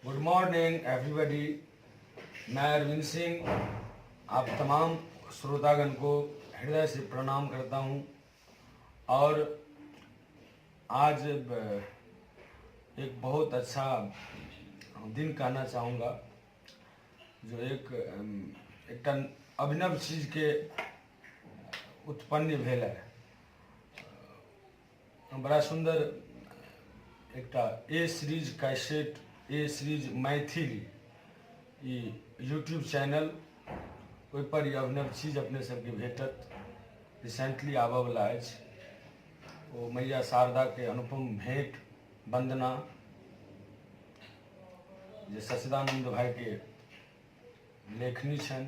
Good morning everybody. मैं अरविंद सिंह आप तमाम श्रोतागण को हृदय से प्रणाम करता हूं और आज एक बहुत अच्छा दिन कहना चाहूँगा जो एक अभिनव चीज के उत्पन्न भेल है। बड़ा सुंदर एक ए सीरीज कैसेट ए सीरीज मैथिली यूट्यूब चैनल ओहि पर अभिनव चीज अपने सबके भेटत रिसेंटली आबऽ वाला अछि। ओ मैया शारदा के अनुपम भेंट वंदना जे सच्चिदानंद भाई के लेखनी छन।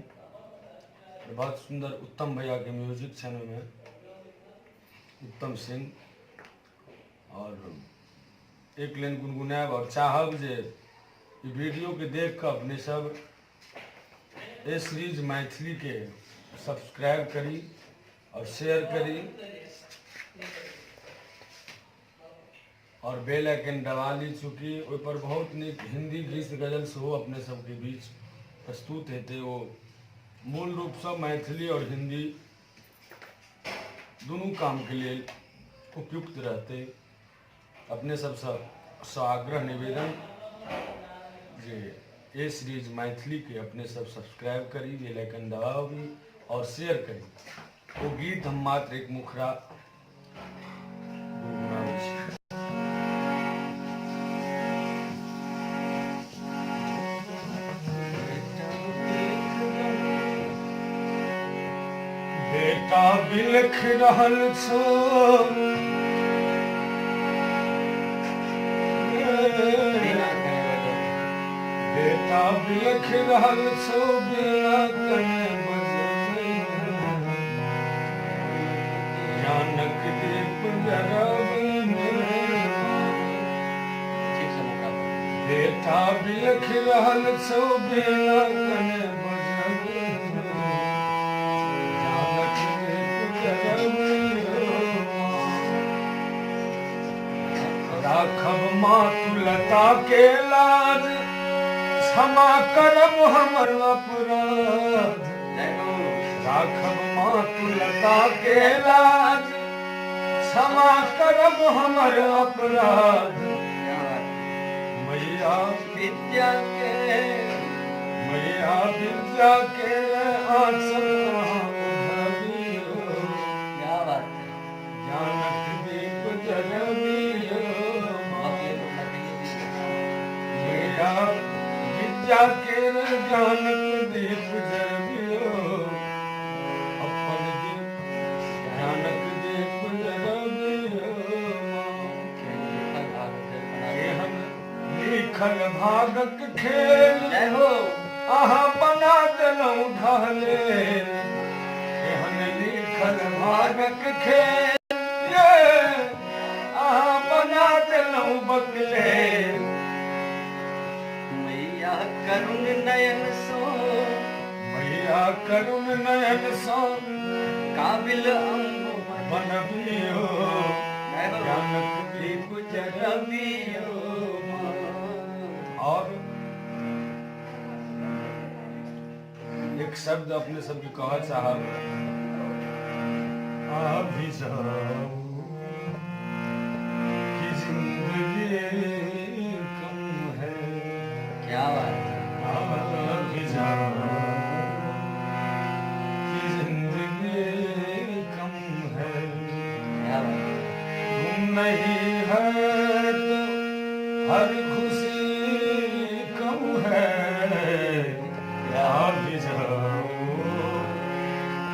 बहुत सुंदर उत्तम भैया के म्यूजिक छन में उत्तम सिंह और एक लाइन गुनगुनाब और चाहब जे वीडियो के देख कर अपने सब ए सीरीज मैथिली के सब्सक्राइब करी और शेयर करी और बेल आइकन दबा ली। चूँकि ओहि पर बहुत निक हिंदी गीत गजल सेहो अपने सबके बीच प्रस्तुत हेतै। वो मूल रूप से मैथिली और हिंदी दुनू काम के लिए उपयुक्त रहते। अपने सबसे आग्रह निवेदन जे ए सीरीज मैथिली के अपने सब सब्सक्राइब करी, बेल आइकन दबावी और शेयर करी। वो गीत हम मात्र एक मुखरा बेटा बिलख रहल छो बेटा बिलख रहल छो बिना कने बजबै ज्ञानक दीप जरबै। बेटा बिलख रहल छो बिना कने बजबै ज्ञानक दीप जरबै। राखब मातुलता के लाज क्षमा करब हमर अपराध। राखब मातुलता के लाज क्षमा करब हमर अपराध। मैया विद्या के आंचल उधरियो ज्ञानक दीप जरबियो। मैया विद्या के ज्ञानक दीप जरबियो अपन दीप ज्ञानक दीप जरबियो। एहन लिखल भागक खेल अहाँ बना देलहुँ ढहले। एहन लिखल भागक खेल अहाँ बना देलहुँ बकले। मैया करुण नयन सो काबिल बनबियो ज्ञानक दीप जरबियो। और एक शब्द अपने सबके कह चाहब अभी जाओ कि जिंदगी कम है। क्या बात अभी जाओ कि जिंदगी कम है। क्या बात तुम नहीं है तो हर खुशी कम है। अभी जाओ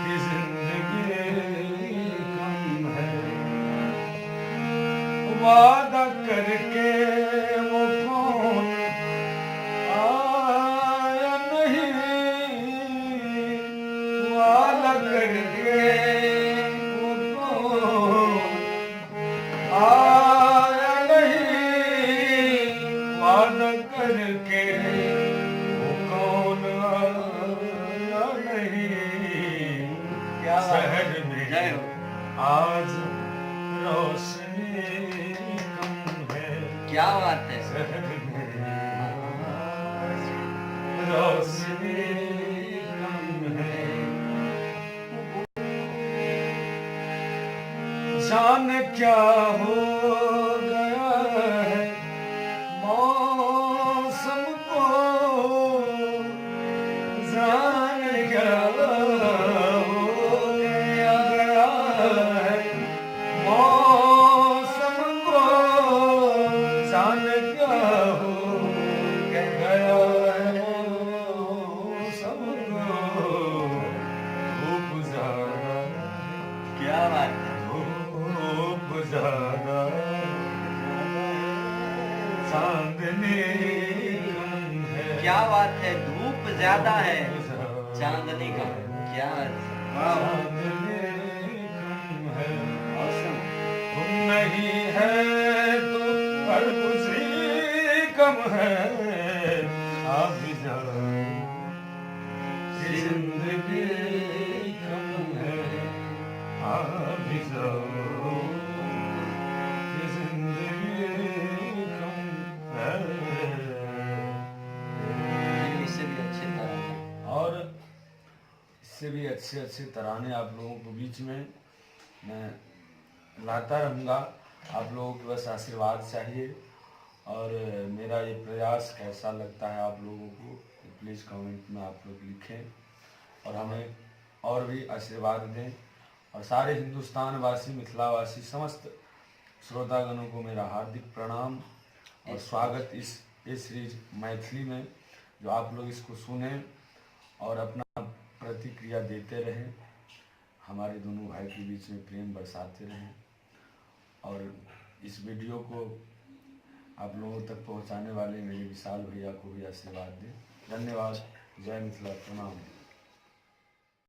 कि जिंदगी कम है। वादा करके वो कौन आया नहीं। वादा करके वो कौन आया नहीं। वादा करके वो कौन आया नहीं। शहर में आज रोशनी कम है। क्या बात है। शहर में जाने क्या हो गया है मौसम को, जाने क्या हो गया है मौसम को, जाने क्या हो गया है मौसम को। धूप ज्यादा, क्या बात है, धूप ज्यादा, चांदनी कम है। क्या बात है, धूप ज्यादा है चांदनी का, क्या बात है, वाह, चांदनी कम है। मौसम तुम नहीं है तो हर खुशी कम है। आप भी जाओ जिंदगी कम है। आप भी जाओ जिंदगी कम है। इससे भी अच्छे तरह और इससे भी अच्छे अच्छे तराने आप लोगों को बीच में मैं लाता रहूँगा। आप लोगों के बस आशीर्वाद चाहिए। और मेरा ये प्रयास कैसा लगता है आप लोगों को, प्लीज़ कमेंट में आप लोग लिखें और हमें और भी आशीर्वाद दें। और सारे हिंदुस्तान वासी, मिथिला वासी, समस्त श्रोतागणों को मेरा हार्दिक प्रणाम और स्वागत इस सीरीज मैथिली में। जो आप लोग इसको सुने और अपना प्रतिक्रिया देते रहें, हमारे दोनों भाई के बीच में प्रेम बरसाते रहें। और इस वीडियो को आप लोगों तक पहुंचाने वाले मेरे विशाल भैया को भी आशीर्वाद दें। धन्यवाद। जय मिथिला, प्रणाम।